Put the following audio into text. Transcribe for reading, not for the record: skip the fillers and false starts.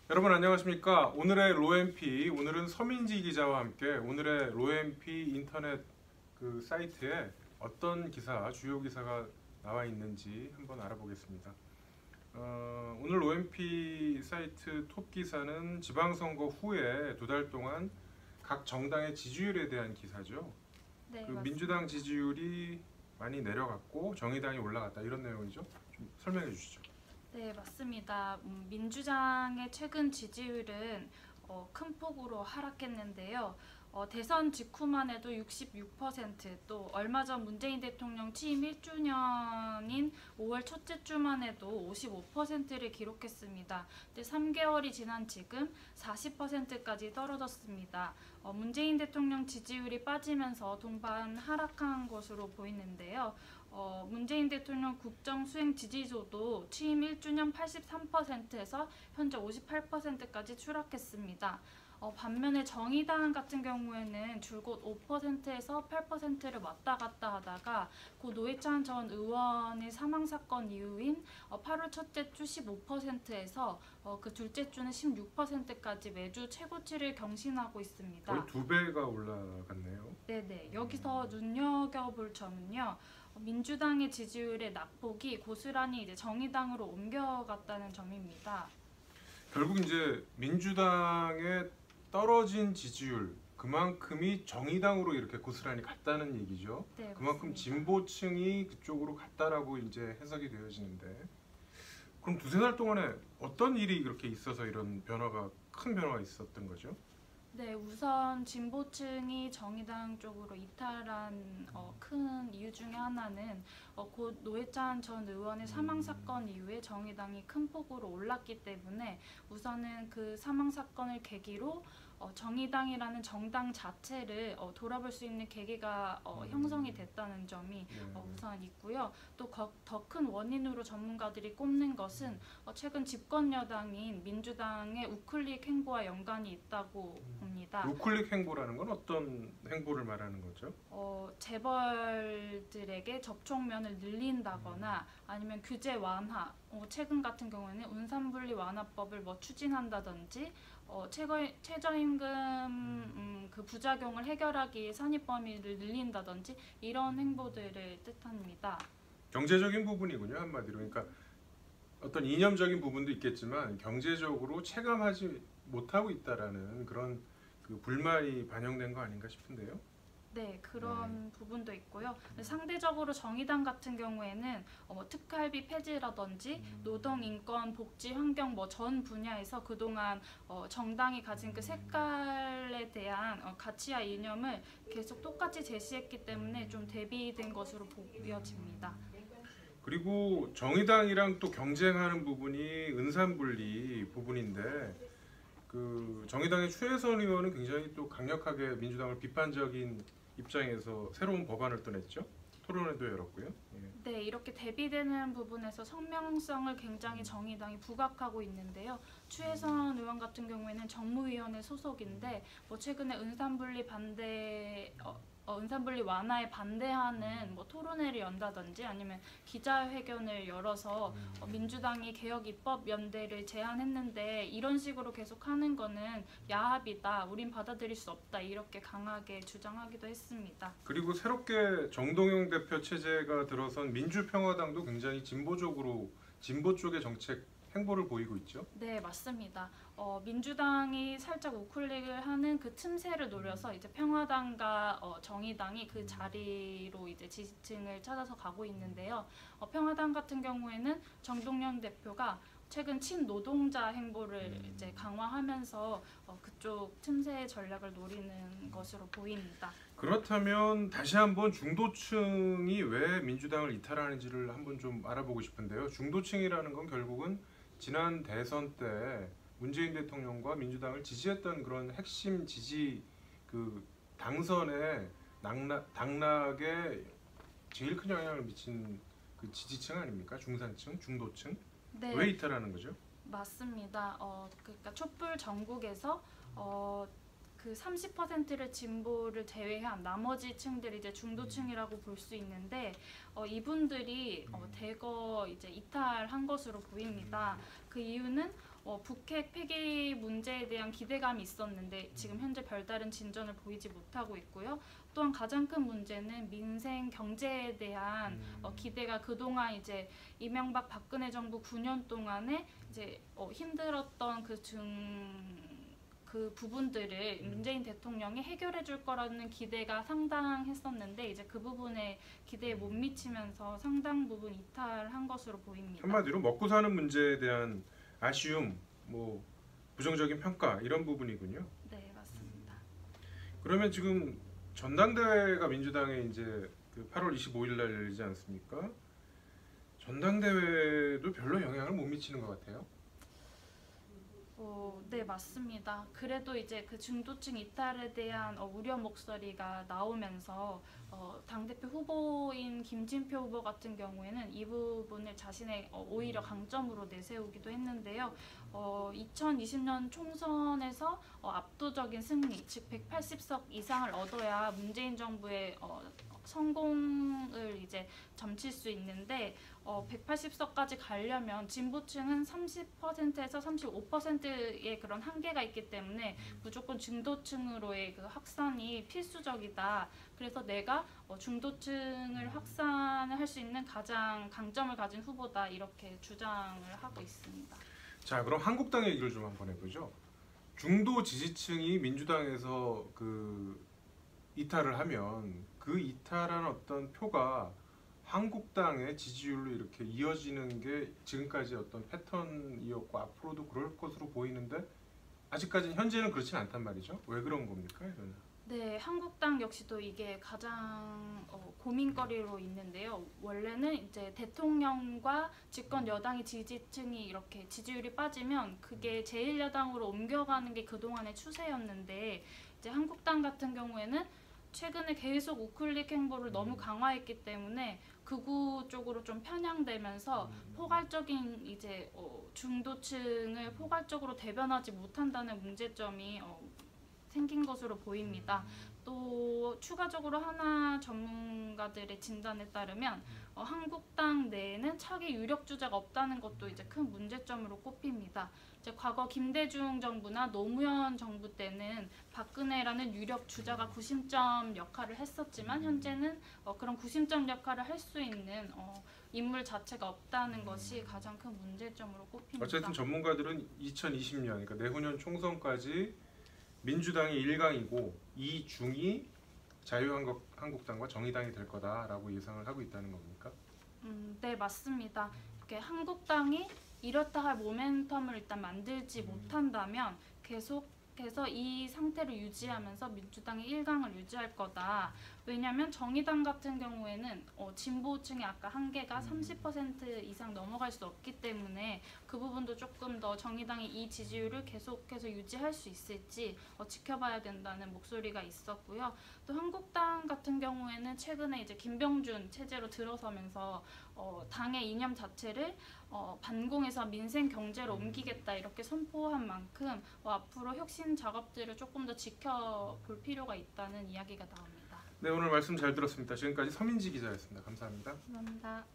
여러분 안녕하십니까? 오늘의 로엠피, 오늘은 서민지 기자와 함께 오늘의 로엠피 인터넷 그 사이트에 어떤 기사, 주요 기사가 나와 있는지 한번 알아보겠습니다. 오늘 로엠피 사이트 톱 기사는 지방선거 후에 두 달 동안 각 정당의 지지율에 대한 기사죠. 네, 그 맞습니다. 민주당 지지율이 많이 내려갔고 정의당이 올라갔다 이런 내용이죠. 좀 설명해 주시죠. 네, 맞습니다. 민주당의 최근 지지율은 큰 폭으로 하락했는데요. 대선 직후만 해도 66%, 또 얼마 전 문재인 대통령 취임 1주년인 5월 첫째 주만 해도 55%를 기록했습니다. 근데 3개월이 지난 지금 40%까지 떨어졌습니다. 문재인 대통령 지지율이 빠지면서 동반 하락한 것으로 보이는데요. 문재인 대통령 국정 수행 지지도도 취임 1주년 83%에서 현재 58%까지 추락했습니다. 반면에 정의당 같은 경우에는 줄곧 5%에서 8%를 왔다 갔다 하다가 고 노회찬 전 의원의 사망사건 이후인 8월 첫째 주 15%에서 그 둘째 주는 16%까지 매주 최고치를 경신하고 있습니다. 거의 2배가 올라갔네요. 네네. 여기서 눈여겨볼 점은요. 민주당의 지지율의 낙폭이 고스란히 이제 정의당으로 옮겨갔다는 점입니다. 결국 이제 민주당의 떨어진 지지율 그만큼이 정의당으로 이렇게 고스란히 갔다는 얘기죠. 네, 그만큼 맞습니다. 진보층이 그쪽으로 갔다라고 이제 해석이 되어지는데, 그럼 두세 달 동안에 어떤 일이 그렇게 있어서 이런 변화가 큰 변화가 있었던 거죠? 네, 우선 진보층이 정의당 쪽으로 이탈한 큰 이유 중에 하나는 곧 노회찬 전 의원의 사망 사건 이후에 정의당이 큰 폭으로 올랐기 때문에 우선은 그 사망 사건을 계기로 정의당이라는 정당 자체를 돌아볼 수 있는 계기가 형성이 됐다는 점이 우선 있고요. 또 더 큰 원인으로 전문가들이 꼽는 것은 최근 집권 여당인 민주당의 우클릭 행보와 연관이 있다고 봅니다. 우클릭 행보라는 건 어떤 행보를 말하는 거죠? 재벌들에게 접촉면을 늘린다거나 아니면 규제 완화, 최근 같은 경우에는 운산분리 완화법을 추진한다든지 최저임금 그 부작용을 해결하기 위해 산입 범위를 늘린다든지 이런 행보들을 뜻합니다. 경제적인 부분이군요, 한마디로. 그러니까 어떤 이념적인 부분도 있겠지만 경제적으로 체감하지 못하고 있다라는 그런 그 불만이 반영된 거 아닌가 싶은데요. 네, 그런 부분도 있고요. 상대적으로 정의당 같은 경우에는 특활비 폐지라든지 노동, 인권, 복지, 환경 전 분야에서 그동안 정당이 가진 그 색깔에 대한 가치와 이념을 계속 똑같이 제시했기 때문에 좀 대비된 것으로 보여집니다. 그리고 정의당이랑 또 경쟁하는 부분이 은산분리 부분인데, 그 정의당의 최혜선 의원은 굉장히 또 강력하게 민주당을 비판적인 입장에서 새로운 법안을 또 냈죠. 토론회도 열었고요. 예. 네, 이렇게 대비되는 부분에서 성명성을 굉장히 정의당이 부각하고 있는데요. 추혜선 의원 같은 경우에는 정무위원회 소속인데 최근에 은산분리 완화에 반대하는 토론회를 연다든지 아니면 기자회견을 열어서 민주당이 개혁입법연대를 제안했는데 이런 식으로 계속 하는 거는 야합이다, 우린 받아들일 수 없다 이렇게 강하게 주장하기도 했습니다. 그리고 새롭게 정동영 대표 체제가 들어선 민주평화당도 굉장히 진보 쪽의 정책 행보를 보이고 있죠. 네, 맞습니다. 민주당이 살짝 우클릭을 하는 그 틈새를 노려서 이제 평화당과 정의당이 그 자리로 이제 지지층을 찾아서 가고 있는데요. 평화당 같은 경우에는 정동영 대표가 최근 친노동자 행보를 이제 강화하면서 그쪽 틈새 전략을 노리는 것으로 보입니다. 그렇다면 다시 한번 중도층이 왜 민주당을 이탈하는지를 한번 좀 알아보고 싶은데요. 중도층이라는 건 결국은 지난 대선 때 문재인 대통령과 민주당을 지지했던 그런 핵심 지지 그 당선의 당락에 제일 큰 영향을 미친 그 지지층 아닙니까? 중산층, 중도층. 네, 왜 이탈하는 거죠? 맞습니다. 그러니까 촛불 전국에서 그 30%를 진보를 제외한 나머지 층들이 이제 중도층이라고 볼 수 있는데 이분들이 대거 이제 이탈한 것으로 보입니다. 그 이유는 북핵 폐기 문제에 대한 기대감이 있었는데 지금 현재 별다른 진전을 보이지 못하고 있고요. 또한 가장 큰 문제는 민생 경제에 대한 기대가 그동안 이제 이명박 박근혜 정부 9년 동안에 이제 힘들었던 그 부분들을 문재인 대통령이 해결해 줄 거라는 기대가 상당했었는데 이제 그 부분에 기대에 못 미치면서 상당 부분 이탈한 것으로 보입니다. 한마디로 먹고 사는 문제에 대한 아쉬움, 뭐 부정적인 평가 이런 부분이군요. 네, 맞습니다. 그러면 지금 전당대회가 민주당에 이제 그 8월 25일 날 열리지 않습니까? 전당대회도 별로 영향을 못 미치는 것 같아요. 네, 맞습니다. 그래도 이제 그 중도층 이탈에 대한 우려 목소리가 나오면서 당대표 후보인 김진표 후보 같은 경우에는 이 부분을 자신의 오히려 강점으로 내세우기도 했는데요. 2020년 총선에서 압도적인 승리, 즉 180석 이상을 얻어야 문재인 정부의 성공을 이제 점칠 수 있는데 180석까지 가려면 진보층은 30%에서 35%의 그런 한계가 있기 때문에 무조건 중도층으로의 그 확산이 필수적이다. 그래서 내가 중도층을 확산을 할 수 있는 가장 강점을 가진 후보다 이렇게 주장을 하고 있습니다. 자, 그럼 한국당 얘기를 좀 한번 해보죠. 중도 지지층이 민주당에서 그 이탈을 하면 그 이탈한 어떤 표가 한국당의 지지율로 이렇게 이어지는 게 지금까지 어떤 패턴이었고 앞으로도 그럴 것으로 보이는데 아직까지는 현재는 그렇진 않단 말이죠. 왜 그런 겁니까? 이거는? 네, 한국당 역시도 이게 가장 고민거리로 있는데요. 원래는 이제 대통령과 집권 여당의 지지층이 이렇게 지지율이 빠지면 그게 제1야당으로 옮겨가는 게 그동안의 추세였는데 이제 한국당 같은 경우에는 최근에 계속 우클릭 행보를 너무 강화했기 때문에 극우 쪽으로 좀 편향되면서 포괄적인 이제 중도층을 포괄적으로 대변하지 못한다는 문제점이 생긴 것으로 보입니다. 또 추가적으로 하나 전문가들의 진단에 따르면 한국당 내에는 차기 유력 주자가 없다는 것도 이제 큰 문제점으로 꼽힙니다. 이제 과거 김대중 정부나 노무현 정부 때는 박근혜라는 유력 주자가 구심점 역할을 했었지만 현재는 그런 구심점 역할을 할 수 있는 인물 자체가 없다는 것이 가장 큰 문제점으로 꼽힙니다. 어쨌든 전문가들은 2020년, 그러니까 내후년 총선까지 민주당이 1강이고 2중이 자유한국당과 정의당이 될 거다라고 예상을 하고 있다는 겁니까? 네, 맞습니다. 이렇게 한국당이 이렇다 할 모멘텀을 일단 만들지 못한다면 계속해서 이 상태를 유지하면서 민주당이 1강을 유지할 거다. 왜냐하면 정의당 같은 경우에는 진보층의 아까 한계가 30% 이상 넘어갈 수 없기 때문에 그 부분도 조금 더 정의당이 이 지지율을 계속해서 유지할 수 있을지 지켜봐야 된다는 목소리가 있었고요. 또 한국당 같은 경우에는 최근에 이제 김병준 체제로 들어서면서 당의 이념 자체를 반공해서 민생 경제로 옮기겠다 이렇게 선포한 만큼 앞으로 혁신 작업들을 조금 더 지켜볼 필요가 있다는 이야기가 나옵니다. 네, 오늘 말씀 잘 들었습니다. 지금까지 서민지 기자였습니다. 감사합니다. 감사합니다.